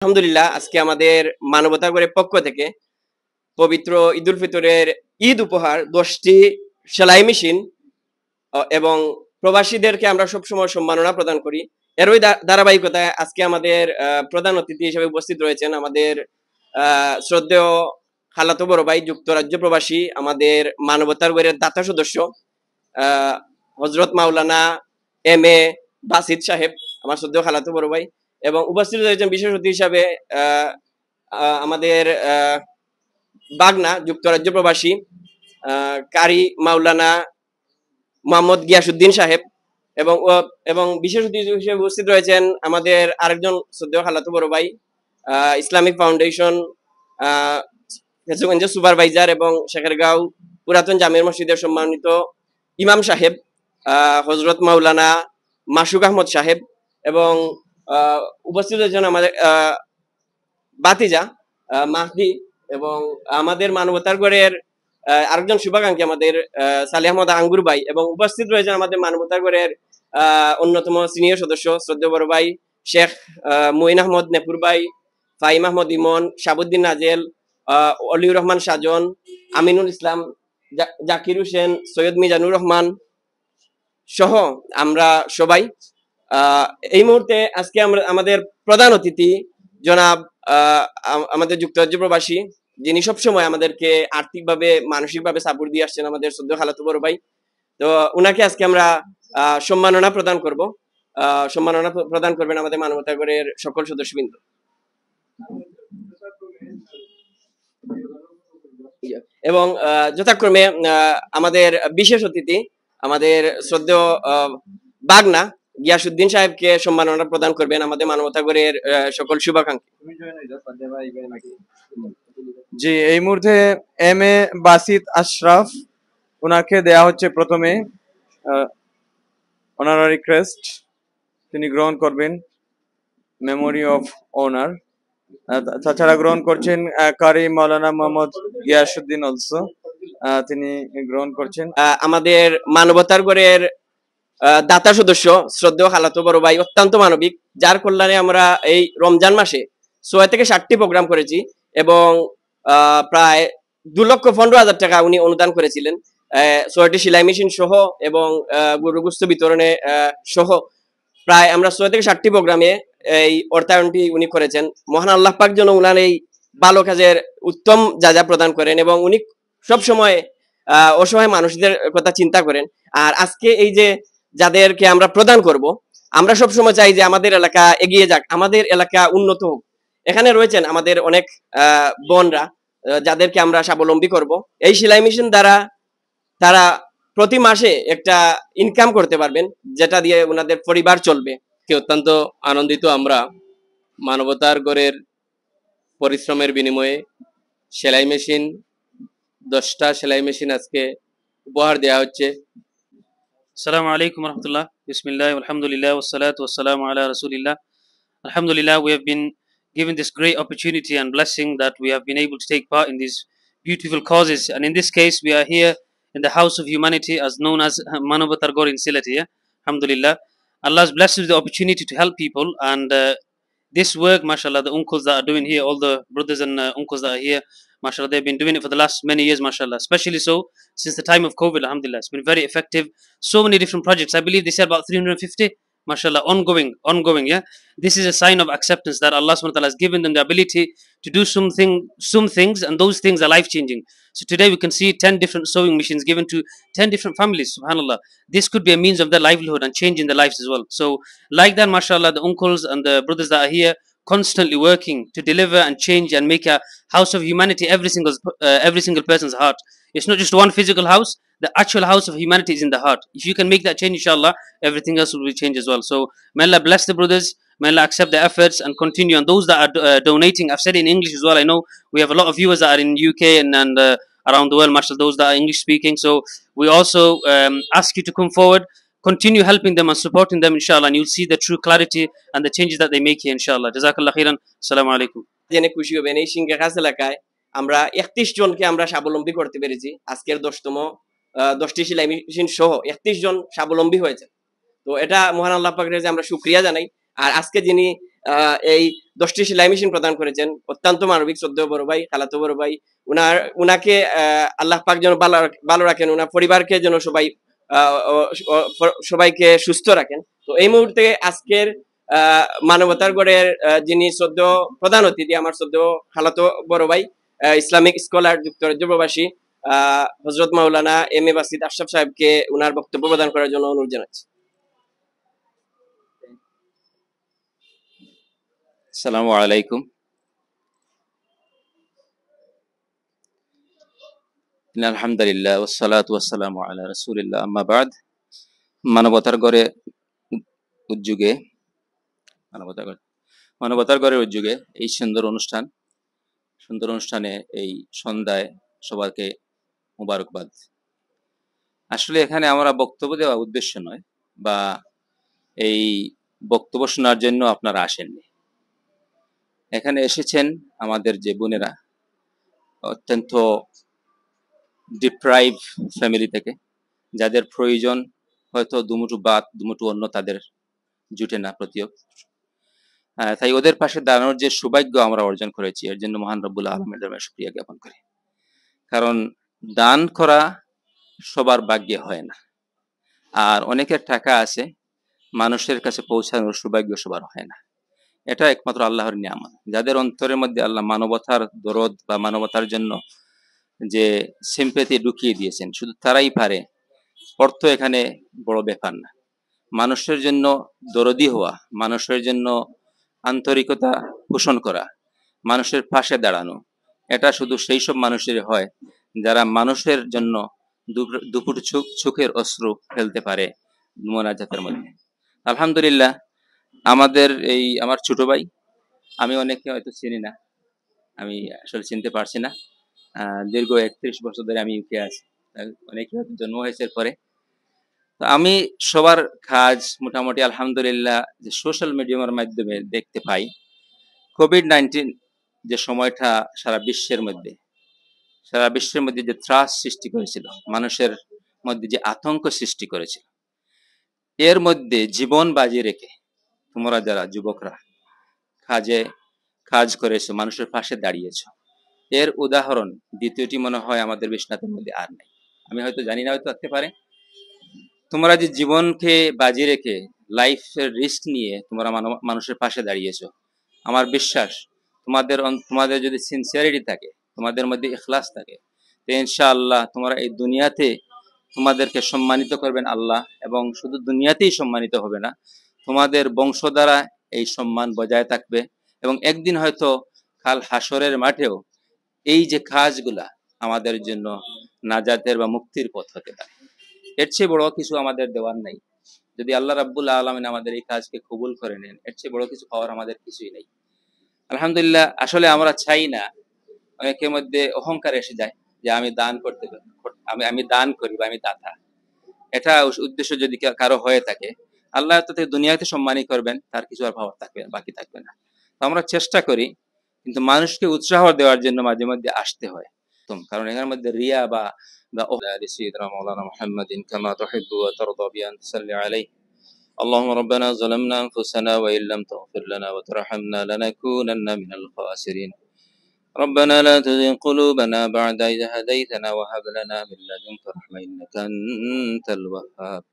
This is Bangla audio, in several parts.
আলহামদুলিল্লাহ, আজকে আমাদের মানবতাগরের পক্ষ থেকে পবিত্র ঈদুল ফিতরের ঈদ উপহার 10টি সেলাই মেশিন এবং প্রবাসীদেরকে আমরা সবসময় সম্মাননা প্রদান করি। এরই ধারাবাহিকতায় আজকে আমাদের প্রধান অতিথি হিসেবে উপস্থিত রয়েছেন আমাদের শ্রদ্ধেয় খালাতো বড় ভাই, যুক্তরাজ্য প্রবাসী, আমাদের মানবতাগরের দাতা সদস্য হজরত মাওলানা এম.এ. বাসিত সাহেব, আমার শ্রদ্ধেয় খালাতো বড় ভাই। এবং উপস্থিত রয়েছেন বিশেষ অতিথি হিসাবে আমাদের বাগনা যুক্তরাজ্য প্রবাসী কারি মাওলানা মোহাম্মদ গিয়াসউদ্দিন সাহেব। এবং এবং বিশেষ অতিথি হিসেবে উপস্থিত রয়েছেন আমাদের আরেকজন শ্রদ্ধেয় খালাতো বড় ভাই, ইসলামিক ফাউন্ডেশন ফেসবুক সুপারভাইজার এবং শেখেরগাঁও পুরাতন জামিয়া মসজিদের সম্মানিত ইমাম সাহেব হজরত মাওলানা মাসুক আহমদ সাহেব। এবং উপস্থিত রয়েছেন আমাদের বাতিজা মাহদি এবং আমাদের মানবতাগরের আরেকজন শুভাকাঙ্ক্ষী আমাদের সালেহ আহমদ আঙ্গুর ভাই। এবং উপস্থিত রয়েছেন আমাদের মানবতাগরের অন্যতম সিনিয়র সদস্য শ্রদ্ধেয় বড় ভাই শেখ মুইন আহমদ নেপুর ভাই, ফাহিম আহমদ ইমন, শাহাবুদ্দিন নাজেল, অলিউর রহমান সাজন, আমিনুল ইসলাম, জাকির হোসেন, সৈয়দ মিজানুর রহমান সহ আমরা সবাই এই মুহূর্তে আজকে আমরা আমাদের প্রধান অতিথি জনাব আমাদের যুক্তরাজ্য প্রবাসী, যিনি সবসময় আমাদেরকে আর্থিকভাবে মানসিকভাবে সাপোর্ট দিয়ে আসছেন, আমাদের সদ্য খালাতো বড় ভাই। তো উনাকে আজকে আমরা সম্মাননা প্রদান করব। সম্মাননা প্রদান করবেন আমাদের মানবতাগরের সকল সদস্যবৃন্দ। এবং যথাক্রমে আমাদের বিশেষ অতিথি আমাদের শ্রদ্ধেয় বাগনা গিয়াসউদ্দিন সাহেবকে সম্মাননা প্রদান করবেন আমাদের মানবতাগরের সকল শুভাকাঙ্ক্ষী। জি, এই মুহূর্তে এম.এ. বাসিত আশরাফ, ওনাকে দেয়া হচ্ছে প্রথমে অনারারি ক্রেস্ট, তিনি গ্রহণ করবেন মেমোরি অফ অনার। তাছাড়া গ্রহণ করছেন কারি মাওলানা মোহাম্মদ গিয়াসউদ্দিন অলসো, তিনি গ্রহণ করছেন। আমাদের মানবতাগরের দাতা সদস্য শ্রদ্ধেয় খালাতো বড় ভাই, অত্যন্ত মানবিক, যার কল্যাণে আমরা এই রমজান মাসে 6 থেকে 7টি প্রোগ্রাম করেছি এবং প্রায় 2,15,000 টাকা উনি অনুদান করেছিলেন 6টি সেলাই মেশিন সহ এবং গরুগুস্ত বিতরণে সহ। প্রায় আমরা 6 থেকে 7টি প্রোগ্রামে এই অর্থায়নটি উনি করেছেন। মহান আল্লাহ পাক যেন উনার এই ভালো কাজের উত্তম যা প্রদান করেন এবং উনি সব সময় অসহায় মানুষদের কথা চিন্তা করেন। আর আজকে এই যে যাদেরকে আমরা প্রদান করব, আমরা সব সময় চাই যে আমাদের এলাকা এগিয়ে যাক, আমাদের এলাকা উন্নত হোক। এখানে রয়েছেন আমাদের অনেক বোনরা যাদেরকে আমরা স্বাবলম্বী করব। এই সেলাই মেশিন দ্বারা তারা প্রতি মাসে একটা ইনকাম করতে পারবেন, যেটা দিয়ে ওনাদের পরিবার চলবে। অত্যন্ত আনন্দিত আমরা মানবতাগরের পরিশ্রমের বিনিময়ে সেলাই মেশিন 10টা সেলাই মেশিন আজকে উপহার দেওয়া হচ্ছে। Assalamu alaikum warahmatullah. Bismillah, alhamdulillah, wassalatu wassalamu ala rasulillah. Alhamdulillah, we have been given this great opportunity and blessing that we have been able to take part in these beautiful causes. And in this case, we are here in the House of Humanity, as known as Manavatagor in Sylhet. Alhamdulillah, Allah has blessed us with the opportunity to help people. And this work, mashallah, the uncles that are doing here, all the brothers and uncles that are here, mashallah, they've been doing it for the last many years, mashallah, especially so since the time of COVID. Alhamdulillah, it's been very effective. So many different projects, I believe they said about 350, mashallah, ongoing. Yeah, this is a sign of acceptance that Allah subhanahu wa ta'ala has given them the ability to do some things, and those things are life changing. So today we can see 10 different sewing machines given to 10 different families. Subhanallah, this could be a means of their livelihood and changing their lives as well. So like that, mashallah, the uncles and the brothers that are here constantly working to deliver and change and make a house of humanity every single person's heart. It's not just one physical house, the actual house of humanity is in the heart. If you can make that change, inshallah, everything else will be changed as well. So may Allah bless the brothers, may Allah accept the efforts and continue. And those that are donating, I've said it in English as well, I know we have a lot of viewers that are in UK and around the world, mashallah, those that are English speaking. So we also ask you to come forward, continue helping them and supporting them, inshallah, and you'll see the true clarity and the changes that they make here, inshallah. Jazakallah khairan. Assalamu alaikum. জেনে খুশি হবেন, এই সিংহে খাস এলাকায় আমরা 31 জনকে আমরা স্বাবলম্বী করতে পেরেছি। আজকের 10টি সেলাই মেশিন সহ 31 জন স্বাবলম্বী হয়েছে। তো এটা মহান আল্লাহ পাকের যে আমরা শুকরিয়া জানাই। আর আজকে যিনি এই 10টি সেলাই মেশিন প্রদান করেছেন। অত্যন্ত মানবিক শ্রদ্ধেয় বড় ভাই, খালাতো বড় ভাই। উনাকে আল্লাহ পাক যেন ভালো রাখেন, উনার পরিবারকে যেন সবাইকে সুস্থ রাখেন। তো এই মুহূর্তে আজকের মানবতার গড়ের যিনি শ্রদ্ধেয় প্রধান অতিথি, আমার শ্রদ্ধেয় খালাতো বড় ভাই, ইসলামিক স্কলার, যুক্তরাজ্য প্রবাসী হযরত মাওলানা এম.এ. বাসিত আশরাফ সাহেবকে উনার বক্তব্য প্রদান করার জন্য অনুরোধ জানাচ্ছি। আসসালামু আলাইকুম। আলহামদুলিল্লাহ ওয়াসসালাতু ওয়াসসালামু আলা রাসূলিল্লাহ, আম্মা বাদ। মানবতার গড়ে উদ্যোগে মানবতার গড়ের উদ্যোগে এই সুন্দর অনুষ্ঠানে এই সন্ধ্যায় সবাইকে মোবারকবাদ। আসলে এখানে আমরা বক্তব্য দেওয়া উদ্দেশ্য নয়, বা এই বক্তব্য শোনার জন্য আপনারা আসেননি। এখানে এসেছেন আমাদের যে বোনেরা, অত্যন্ত ডিপ্রাইভ ফ্যামিলি থেকে, যাদের প্রয়োজন হয়তো দুমুঠো ভাত দুমুঠো অন্য তাদের জুটে না প্রতিও। তাই ওদের পাশে দাঁড়ানোর যে সৌভাগ্য আমরা অর্জন করেছি, এর জন্য মহান রব্বুল আলামিনের দরবারে শুকরিয়া জ্ঞাপন করি। কারণ দান করা সবার ভাগ্যে হয় না, আর অনেকের টাকা আছে, মানুষের কাছে পৌঁছানোর সৌভাগ্য সবার হয় না। এটা একমাত্র আল্লাহর নিয়ামত। যাদের অন্তরের মধ্যে আল্লাহ মানবতার দরদ বা মানবতার জন্য যে সিম্পেথি ঢুকিয়ে দিয়েছেন, শুধু তারাই পারে। অর্থ এখানে বড় ব্যাপার না। মানুষের জন্য দরদি হওয়া, মানুষের জন্য আন্তরিকতা পোষণ করা, মানুষের পাশে দাঁড়ানো, এটা শুধু সেই সব মানুষেরই হয় যারা মানুষের জন্য দুপুর চোখের অশ্রু ফেলতে পারে মোনাজাতের মধ্যে। আলহামদুলিল্লাহ, আমার ছোট ভাই, আমি অনেককে হয়তো চিনি না, আমি আসলে চিনতে পারছি না। দীর্ঘ 31 বছর ধরে আমি ইউকে আছি, অনেকে হয়তো জন্ম হয়েছে পরে। তো আমি সবার কাজ মোটামুটি আলহামদুলিল্লাহ যে সোশ্যাল মিডিয়ার মাধ্যমে দেখতে পাই। কোভিড-19 যে সময়টা সারা বিশ্বের মধ্যে যে ত্রাস সৃষ্টি করেছিল, মানুষের মধ্যে যে আতঙ্ক সৃষ্টি করেছিল, এর মধ্যে জীবন বাজি রেখে তোমরা যারা যুবকরা কাজ করেছো, মানুষের পাশে দাঁড়িয়েছো, এর উদাহরণ দ্বিতীয়টি মনে হয় আমাদের বিশ্বনাথের মধ্যে আর নেই। আমি হয়তো জানি না, হয়তো থাকতে পারে। তোমরা যে জীবনকে বাজি রেখে লাইফের রিস্ক নিয়ে তোমরা মানুষের পাশে দাঁড়িয়েছো, আমার বিশ্বাস তোমাদের যদি সিনসিয়ারিটি থাকে, তোমাদের মধ্যে ইখলাস থাকে, তো ইনশাআল্লাহ তোমরা এই দুনিয়াতে তোমাদেরকে সম্মানিত করবেন আল্লাহ, এবং শুধু দুনিয়াতেই সম্মানিত হবে না, তোমাদের বংশ দ্বারা এই সম্মান বজায় থাকবে, এবং একদিন হয়তো কাল হাসরের মাঠেও এই যে কাজগুলা আমাদের জন্য নাজাতের বা মুক্তির পথ হতে পারে। এর চেয়ে বড় কিছু আমাদের দেওয়ার নাই। যদি আল্লাহ রাব্বুল আলামিন আমাদের এই কাজকে কবুল করে নেন, এর চেয়ে বড় কিছু পাওয়ার আমাদের কিছুই নেই। আলহামদুলিল্লাহ, আসলে আমরা চাই না, অনেকের মধ্যে অহংকার এসে যায় যে আমি দান করতে আমি দান করি বা আমি দাতা। এটা উদ্দেশ্য যদি কারো হয়ে থাকে, আল্লাহ তো দুনিয়াতে সম্মানই করবেন, তার কিছু আর পাওয়ার বাকি থাকবে না। তো আমরা চেষ্টা করি, কিন্তু মানুষকে উৎসাহ দেওয়ার জন্য মাঝে মধ্যে আসতে হয়। কারণ এর মধ্যে রিয়া বা মাওলানা মুহাম্মাদিন কামা তুহিব্বু ওয়া তারদা বিআন তুসাল্লি আলাইহি। اللهم ربنا ظلمنا أنفسنا وإن لم تغفر لنا وترحمنا لنكونن من الخاسرين. ربنا لا تزغ قلوبنا بعد إذ هديتنا وهب لنا من لدنك رحمة إنك أنت الوهاب.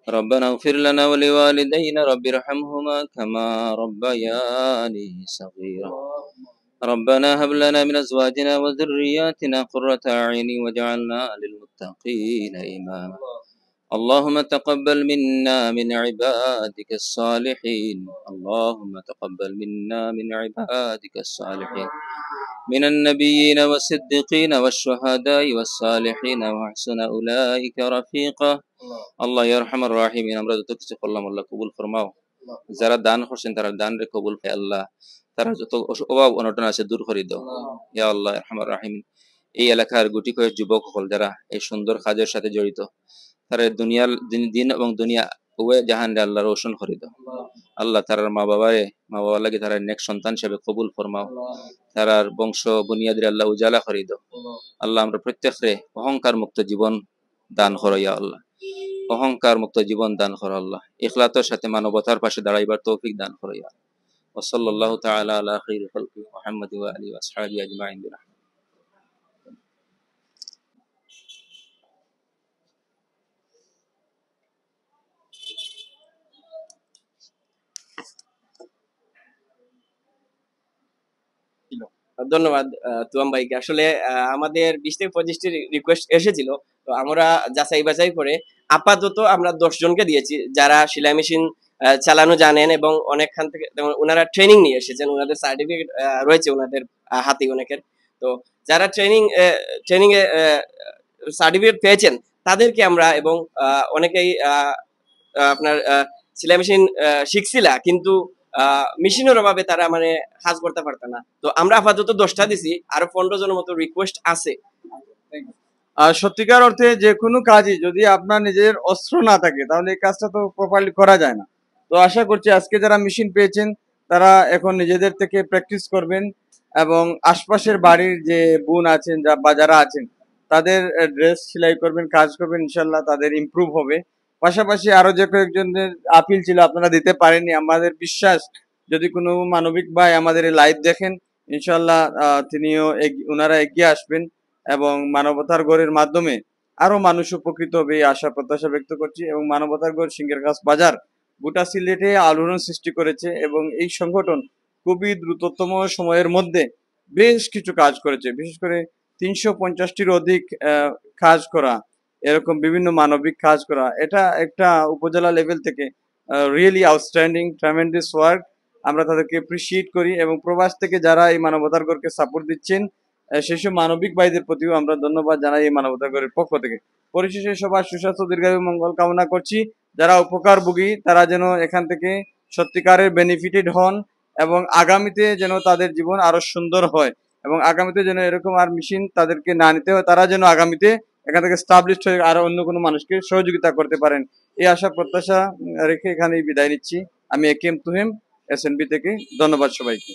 ربنا اغفر لنا ولوالدينا رب ارحمهما كما ربياني صغيرا. ربنا هب لنا من أزواجنا وذرياتنا قرة أعين واجعلنا للمتقين إماما. اللهم تقبل منا من عبادك الصالحين. اللهم تقبل منا من عبادك الصالحين من النبيين والصديقين والشهداء والصالحين وحسن أولئك رفيقا. আল্লাহ ইয়া আরহামার রাহিমিন, আমরা যত কিছু করলাম আল্লাহ কবুল ফরমাও। যারা দান করছেন তারা দান রে কবুল করে আল্লাহ, তারা যত অভাব অনটন আছে দূর করে দাও ইয়া আল্লাহ ইয়া আরহামার রাহিমিন। এই এলাকার গুটি কয়েক যুবক সকল যারা এই সুন্দর কাজের সাথে জড়িত, তারা দুনিয়ার দিন এবং দুনিয়া উভয় জাহান রে আল্লাহ রোশন করে দাও আল্লাহ। তারার মা বাবার লাগে তারা নেক সন্তান হিসেবে কবুল ফরমাও, তারার বংশ বুনিয়াদের আল্লাহ উজালা করে দাও আল্লাহ। আমরা প্রত্যেকরে অহংকার মুক্ত জীবন দান করো ইয়া আল্লাহ, অহংকার মুক্ত জীবন দান করো আল্লাহ। ইখলাসের সাথে মানবতার পাশে দাঁড়াইবার তৌফিক দান করো ইয়া। ওসল্লাল্লাহু তাআলা আলা খাইরি খালকি মুহাম্মাদ ওয়া আলিহি ওয়া আসহাবিহি আজমাইন। ধন্যবাদ তুয়াম ভাইকে। আসলে আমাদের 20 থেকে 25টি রিকোয়েস্ট এসেছিল, তো আমরা যাচাই বাছাই করে আপাতত আমরা 10 জনকে দিয়েছি যারা সেলাই মেশিন চালানো জানেন এবং অনেকখান থেকে যেমন ওনারা ট্রেনিং নিয়ে এসেছেন, ওনাদের সার্টিফিকেট রয়েছে ওনাদের হাতে অনেকের। তো যারা ট্রেনিং এ সার্টিফিকেট পেয়েছেন তাদেরকে আমরা, এবং অনেকেই আপনার সেলাই মেশিন শিখছিলা কিন্তু মেশিনের অভাবে তারা মানে কাজ করতে পারত না। তো আমরা আপাতত 10টা দিছি, আরো 15 জনের মতো রিকোয়েস্ট আছে। আর সত্যিকার অর্থে যে কোনো কাজই যদি আপনার নিজের অস্ত্র না থাকে তাহলে এই কাজটা তো প্রপারলি করা যায় না। তো আশা করছি আজকে যারা মেশিন পেয়েছেন তারা এখন নিজেদের থেকে প্র্যাকটিস করবেন এবং আশপাশের বাড়ির যে বোন আছেন বা যারা আছেন তাদের ড্রেস সেলাই করবেন, কাজ করবেন, ইনশাল্লাহ তাদের ইমপ্রুভ হবে। পাশাপাশি আরো যে কয়েকজনের আপিল ছিল আপনারা দিতে পারেননি, আমাদের বিশ্বাস যদি কোনো মানবিক ভাই আমাদের এই লাইভ দেখেন ইনশাল্লাহ ওনারা এগিয়ে আসবেন এবং মানবতার গড়ের মাধ্যমে আরো মানুষ উপকৃত হবে এই আশা প্রত্যাশা ব্যক্ত করছি। এবং মানবতার গড় সিঙ্গেরগাছ বাজার গোটা সিলেটে আলোড়ন সৃষ্টি করেছে এবং এই সংগঠন খুবই দ্রুততম সময়ের মধ্যে বেশ কিছু কাজ করেছে, বিশেষ করে 350টির অধিক কাজ করা, এরকম বিভিন্ন মানবিক কাজ করা, এটা একটা উপজেলা লেভেল থেকে রিয়েলি আউটস্ট্যান্ডিং ট্রেমেন্ডাস ওয়ার্ক। আমরা তাদেরকে অ্যাপ্রিসিয়েট করি এবং প্রবাস থেকে যারা এই মানবতার গড়কে সাপোর্ট দিচ্ছেন সেসব মানবিক ভাইদের প্রতিও আমরা ধন্যবাদ জানাই এই মানবতার গড়ের পক্ষ থেকে। পরিশেষে সবার সুস্বাস্থ্য দীর্ঘায়ু মঙ্গল কামনা করছি। যারা উপকারভোগী তারা যেন এখান থেকে সত্যিকারের বেনিফিটেড হন এবং আগামীতে যেন তাদের জীবন আরো সুন্দর হয় এবং আগামীতে যেন এরকম আর মেশিন তাদেরকে না নিতে হয়, তারা যেন আগামীতে এখান থেকে স্টাবলিশড হয়ে আরো অন্য কোনো মানুষকে সহযোগিতা করতে পারেন। এই আশা প্রত্যাশা রেখে এখানেই বিদায় নিচ্ছি। আমি একেএম তুহিম, SNB থেকে। ধন্যবাদ সবাইকে।